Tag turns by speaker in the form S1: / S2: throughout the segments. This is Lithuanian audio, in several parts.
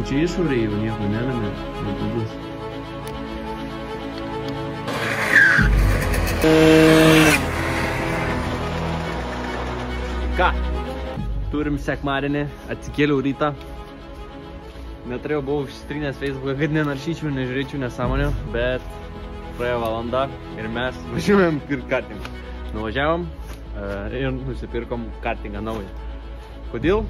S1: Aišku, čia išorėje jau nieko nelemia, nebūdus. Ką? Turim sekmadienį, atsikėliau rytą. Neturėjau, buvau užsitrynęs Facebooką, kad nenaršyčiau, nežiūrėčiau nesąmonių, bet praėjo valanda ir mes važiuojam pirkti kartingą. Nuvažiavom ir nusipirkom kartingą naują. Kodėl?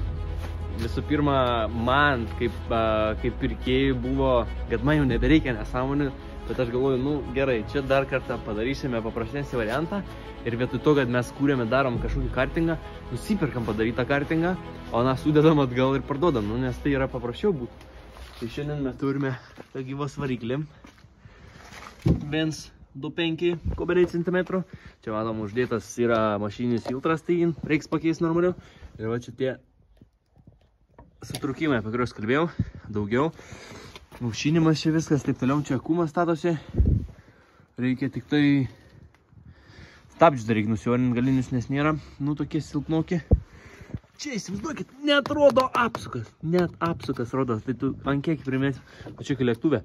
S1: Visų pirma, man kaip pirkėjui buvo, kad man jau nebereikia nesąmonių, bet aš galvoju, nu gerai, čia dar kartą padarysime paprastesnį variantą ir vietoj to, kad mes kūrėme, darom kažkokį kartingą, nusipirkam padarytą kartingą, o na, sudedam atgal ir parduodam, nu, nes tai yra paprasčiau būtų. Tai šiandien mes turime tą gyvos variklį, 1,25 kubiniai centimetrų. Čia, matom, uždėtas yra mašininis filtras, tai reiks pakeisti normaliu. Ir va čia tie sutrūkimai, apie kuriuos kalbėjau, daugiau. Aušinimas čia viskas, taip toliau, čia akumas statosi. Reikia tik tai stabdžius dar reikia nusiorint galinius, nes nėra, nu, tokie silpnoki. Čia įsivaizduokit, net rodo apsukas, rodo, tai tu ant kiek primėsi, o čia kai lėktuvė.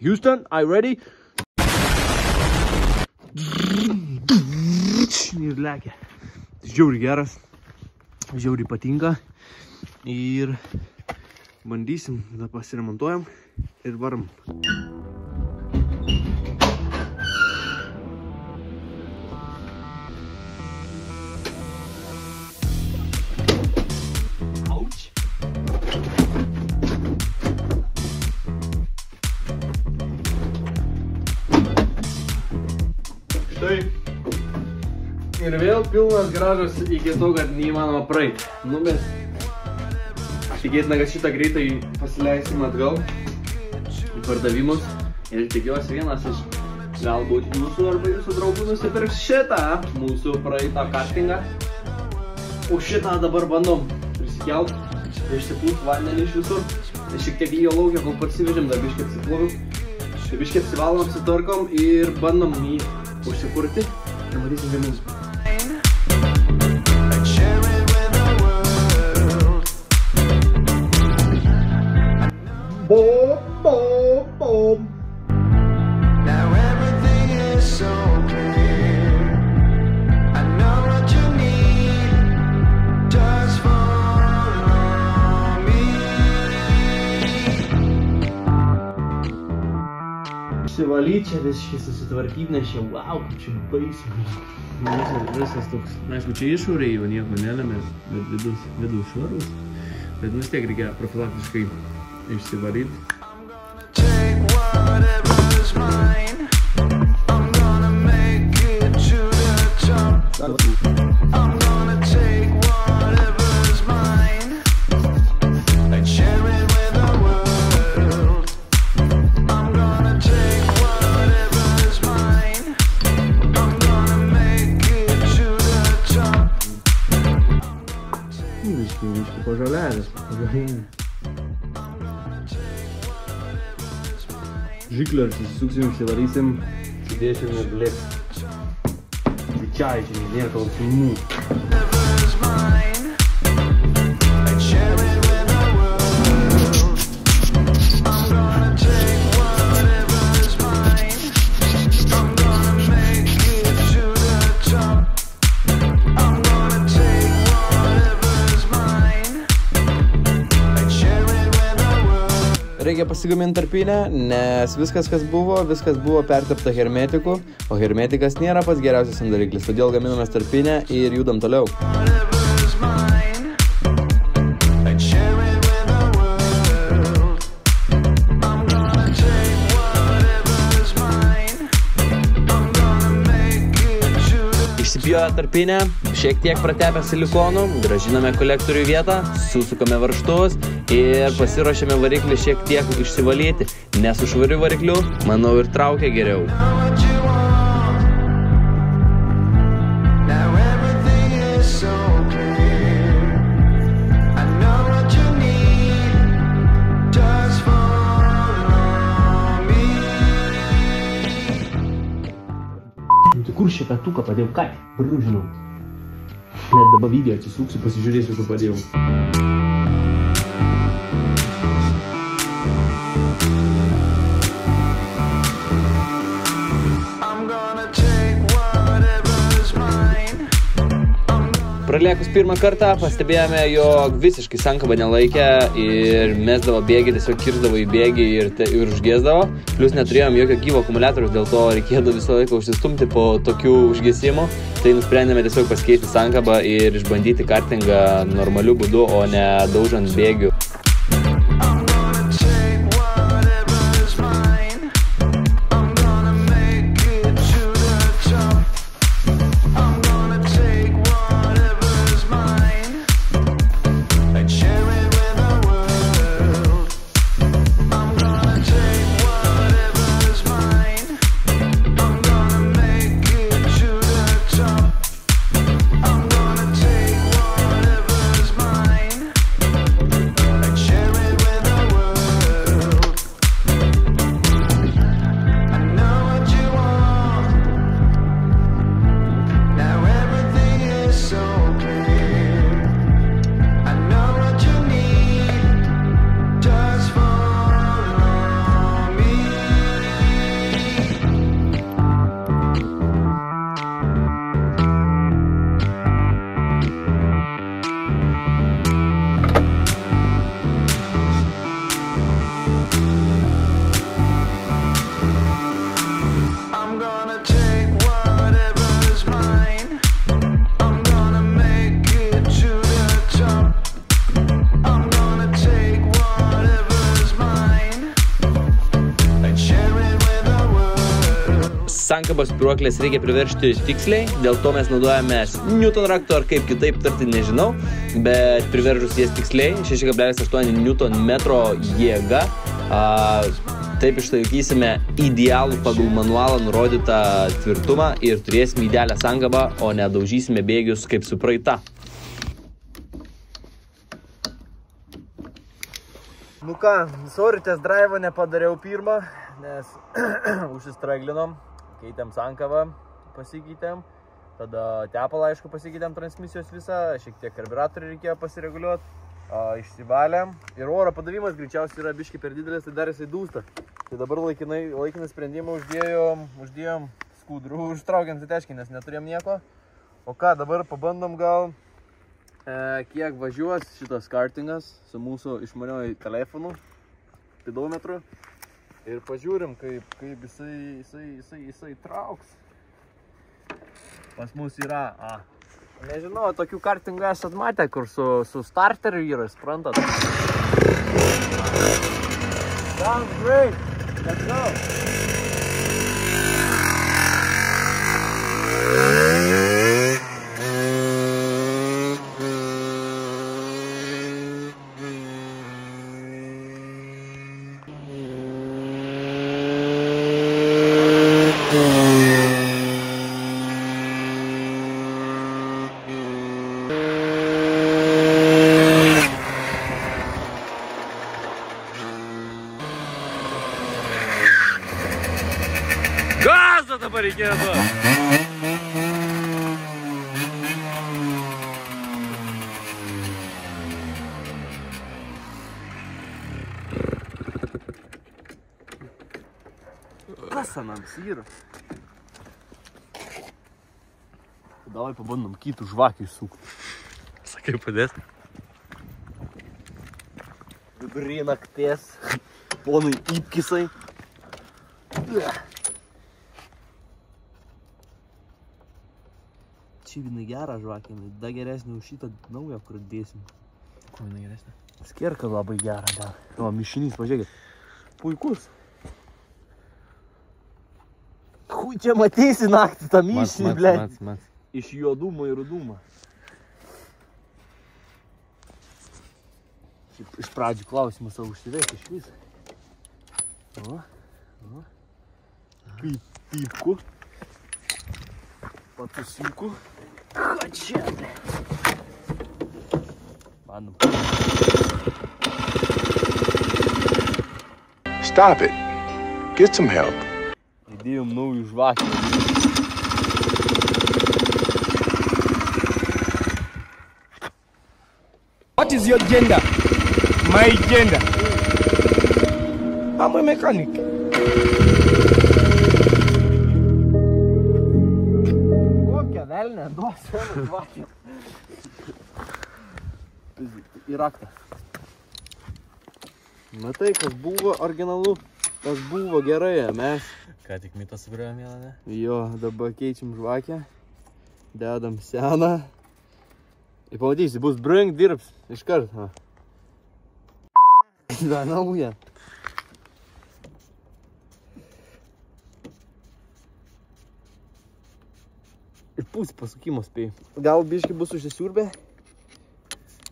S1: Houston, are you ready? Ir lekia. Žiauri geras, žiauri patinka ir bandysim, tada pasiremontuojam ir varam. Ir vėl pilnas garažas iki to, kad neįmanoma praeiti. Nu, bet tikėtina, kad šitą greitai pasileisim atgal į pardavimus. Ir tikiuosi vienas iš galbūt jūsų arba jūsų draugų nusipirks šitą mūsų praeitą kartingą. O šitą dabar bandom prisikelt, išsipūt vandenį iš visur. Šiek tiek lygio laukia, kol parsivežėm, dar biškį apsiploviu. Biškį apsivalom, apsitvarkom ir bandom jį užsikurti. Ir matysim gaminus. Boom, boom, boom. Now everything is so clear. I know what you need. Just follow me. Išsivalyt čia viskai susitvarkyt, nes čia, wow, kaip čia baisiai. Visas toks, aišku, čia išorėje jau nieko nelemia, bet vidus švarus. Bet vis tiek reikia profilaktiškai išsivaryt. Biškį pažaliavęs, pažalinė. Žiklio ir susisuksim, išsivarysim, sudėsim ir blėp. Tai čia aiškiai, nėra klausimų. Reikia pasigaminti tarpinę, nes viskas buvo pertepta hermetiku, o hermetikas nėra pats geriausias sandariklis, todėl gaminame tarpinę ir judam toliau. Išsipjovę tarpinę, šiek tiek pratepę silikonu, grąžiname kolektorių vietą, susukame varžtus ir pasiruošiame variklį šiek tiek išsivalyti, nes su švariu varikliu, manau, ir traukia geriau. Kur šitą tuką padėjau? Ką? Brūžinau. Net dabar video atsisuksiu, pasižiūrėsiu, kur padėjau. Praliekus pirmą kartą pastebėjome, jog visiškai sankaba nelaikė ir mesdavo bėgį, tiesiog kirzdavo į bėgį ir užgesdavo. Plius neturėjom jokio gyvo akumuliatoriaus, dėl to reikėdavo visą laiką užsistumti po tokių užgesimų. Tai nusprendėme tiesiog pasikeisti sankabą ir išbandyti kartingą normaliu būdu, o ne daužant bėgių. Sankabos spyruoklės reikia priveršti tiksliai, dėl to mes naudojame Newton rakto ar kaip kitaip tarti nežinau, bet priveržus jas tiksliai, 6,8 Newton metro jėga, taip išlaikysime idealų pagal manualą nurodytą tvirtumą ir turėsime idealią sankabą, o nedaužysime bėgius kaip su praeita.
S2: Nu ką, sorry, test drive nepadariau pirmą, nes užsistraglinom. Keitėm sankavą, pasikeitėm, tada tepalą, aišku, pasikeitėm transmisijos visą, šiek tiek karbiuratorių reikėjo pasireguliuoti, išsivalėm ir oro padavimas greičiausiai yra biškai per didelis, tai dar jisai dūsta. Tai dabar laikiną sprendimą uždėjom skudrų, užtraukiant ateškį, nes neturėjom nieko. O ką, dabar pabandom gal, kiek važiuos šitas kartingas su mūsų išmaniuoju telefonu, spidometru. Ir pažiūrim, kaip jisai trauks. Pas mus yra, nežinau, tokių kartingų esat matę, kur su starteriu yra, sprantat. Sounds great, let's go.
S1: Gazo dabar reikėtų!
S2: Kas anams yra? Davai pabandom kitų žvakių įsukti.
S1: Sakai, padės?
S2: Vidury nakties, ponai įpkisai. Čia jinai gerą žvakę, da geresnė už šitą naują, kur dėsim.
S1: Ko jinai geresnė?
S2: Skierka labai gerą dar. O, mišinys, pažiūrėkit. Puikus. Hui, čia matysi naktį tą mišinį, blėt. Iš juodumo į rudumą. Iš pradžių klausimą savo užsivesti iš visą. O. Kaip pypku. Patusiuku. Čia, bandom.
S3: Stop it. Get some help.
S2: Įdėjom naujų žvakių.
S4: What is your gender? My gender. I'm a mechanic.
S2: Kokia velnė, duos vieną žvakių. į raktą. Matai, kas buvo originalu, tas buvo gerai, mes.
S1: Ką tik mitą sugriuojam vieną, ne?
S2: Jo, dabar keičiam žvakę, dedam seną. Ir pamatysi, bus brink, dirbs iškart. Da, nauja. Ir pusį pasukimo spėjai. Gal biškai bus užsisiurbę?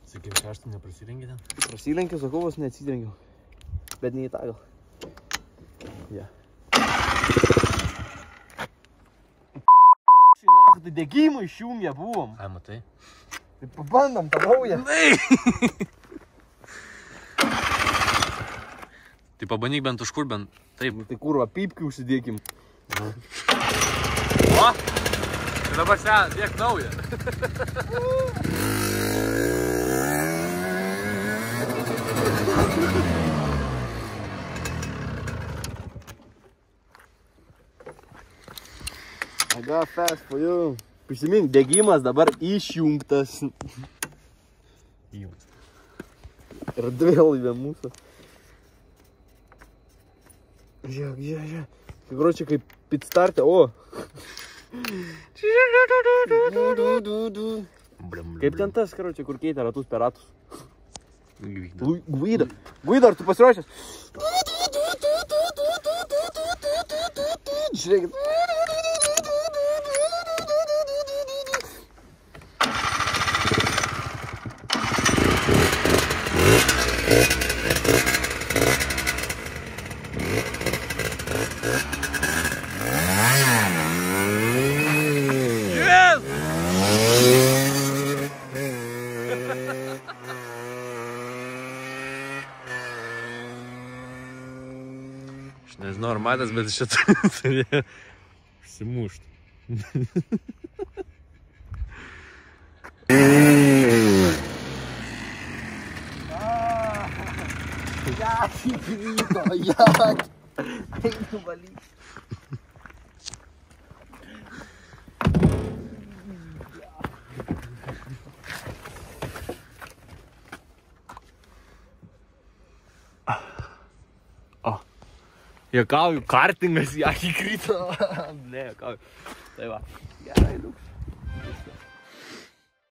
S1: Sakai, šeštą neprasirengė ten?
S2: Prasilenkiau, sakau, vos neatsidengiau. Bet ne į tą gal. Ja. Tai degimą išjungę buvom.
S1: Ai, matai?
S2: Tai pabandom tą naują.
S1: Tai pabandyk bent už kur, bent taip.
S2: Tai kurva, pypkių užsidėkim.
S1: O! Tai dabar seną, tiek naują.
S2: I got fast for you. Prisimink, degimas dabar išjungtas.
S1: Įjungs.
S2: Ir vėl į mūsų. Žiūrėk. Karočią kaip pit startė, o. Kaip ten tas, karočią, kur keitė ratus per ratus. Guido, ar tu pasiruošęs? Žiūrėkit.
S1: Aš nežinau, ar matęs, bet šitą turėjo užsimušt.
S2: Įkrito, Einu valyk.
S1: Jokauju, kartingas ją įkrito. Ne, jokauju. Tai va.
S2: Gerai, liuks.